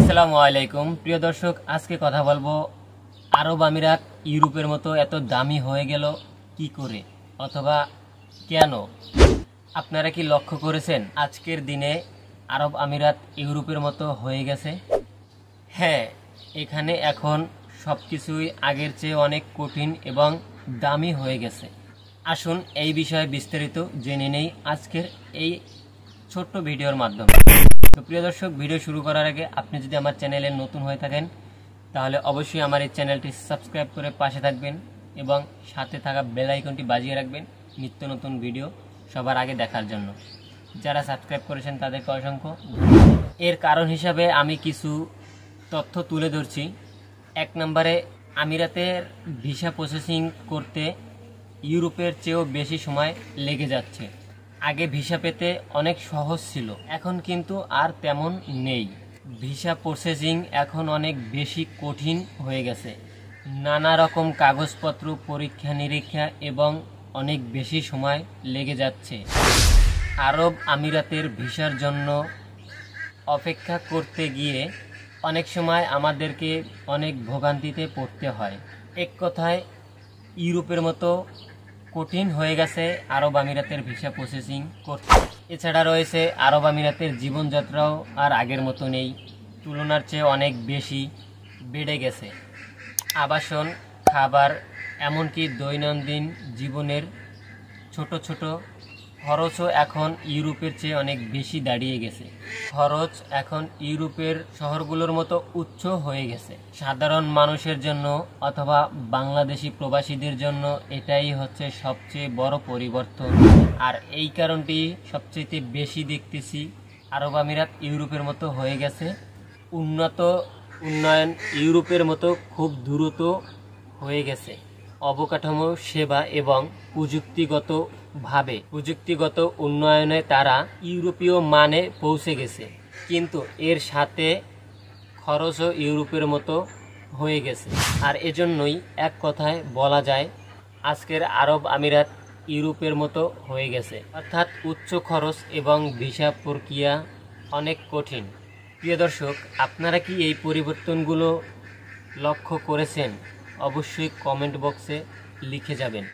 আসসালামু আলাইকুম প্রিয় দর্শক, আজকে কথা বলবো আরব আমিরাত ইউরোপের মতো এত দামি হয়ে গেল কি করে, অথবা কেন। আপনারা কি লক্ষ্য করেছেন আজকের দিনে আরব আমিরাত ইউরোপের মতো হয়ে গেছে? হ্যাঁ, এখানে এখন সব কিছুই আগের চেয়ে অনেক কঠিন এবং দামি হয়ে গেছে। আসুন এই বিষয়ে বিস্তারিত জেনে নেই আজকের এই ছোট্ট ভিডিওর মাধ্যমে। তো প্রিয় দর্শক, ভিডিও শুরু করার আগে আপনি যদি আমার চ্যানেলে নতুন হয়ে থাকেন তাহলে অবশ্যই আমার এই চ্যানেলটি সাবস্ক্রাইব করে পাশে থাকবেন এবং সাথে থাকা বেল আইকনটি বাজিয়ে রাখবেন নিত্য নতুন ভিডিও সবার আগে দেখার জন্য। যারা সাবস্ক্রাইব করেছেন তাদেরকে অসংখ্য ধন্যবাদ। এর কারণ হিসাবে আমি কিছু তথ্য তুলে ধরছি। 1 নম্বরে, আমিরাতের ভিসা প্রসেসিং করতে ইউরোপের চেয়েও বেশি সময় লেগে যাচ্ছে। আগে ভিসা পেতে অনেক সহজ ছিল, এখন কিন্তু আর তেমন নেই। ভিসা প্রসেসিং এখন অনেক বেশি কঠিন হয়ে গেছে। নানা রকম কাগজপত্র, পরীক্ষা নিরীক্ষা এবং অনেক বেশি সময় লেগে যাচ্ছে। আরব আমিরাতের ভিসার জন্য অপেক্ষা করতে গিয়ে অনেক সময় আমাদেরকে অনেক ভোগান্তিতে পড়তে হয়। এক কথায় ইউরোপের মতো কঠিন হয়ে গেছে আরব আমিরাতের ভিসা প্রসেসিং করতে। এছাড়া রয়েছে আরব আমিরাতের জীবনযাত্রাও আর আগের মতো নেই, তুলনার চেয়ে অনেক বেশি বেড়ে গেছে। আবাসন, খাবার, এমনকি দৈনন্দিন জীবনের ছোট ছোট খরচও এখন ইউরোপের চেয়ে অনেক বেশি দাঁড়িয়ে গেছে। খরচ এখন ইউরোপের শহরগুলোর মতো উচ্চ হয়ে গেছে। সাধারণ মানুষের জন্য অথবা বাংলাদেশি প্রবাসীদের জন্য এটাই হচ্ছে সবচেয়ে বড় পরিবর্তন। আর এই কারণটি সবচেয়ে বেশি দেখতেছি আরব আমিরাত ইউরোপের মতো হয়ে গেছে। উন্নয়ন ইউরোপের মতো খুব দ্রুত হয়ে গেছে। অবকাঠামো, সেবা এবং প্রযুক্তিগত উন্নয়নে তারা ইউরোপীয় মানে পৌঁছে গেছে, কিন্তু এর সাথে খরচও ইউরোপের মতো হয়ে গেছে। আর এজন্যই এক কথায় বলা যায় আজকের আরব আমিরাত ইউরোপের মতো হয়ে গেছে, অর্থাৎ উচ্চ খরচ এবং ভিসা প্রক্রিয়া অনেক কঠিন। প্রিয় দর্শক, আপনারা কি এই পরিবর্তনগুলো লক্ষ্য করেছেন? অবশ্যই কমেন্ট বক্সে লিখে যাবেন।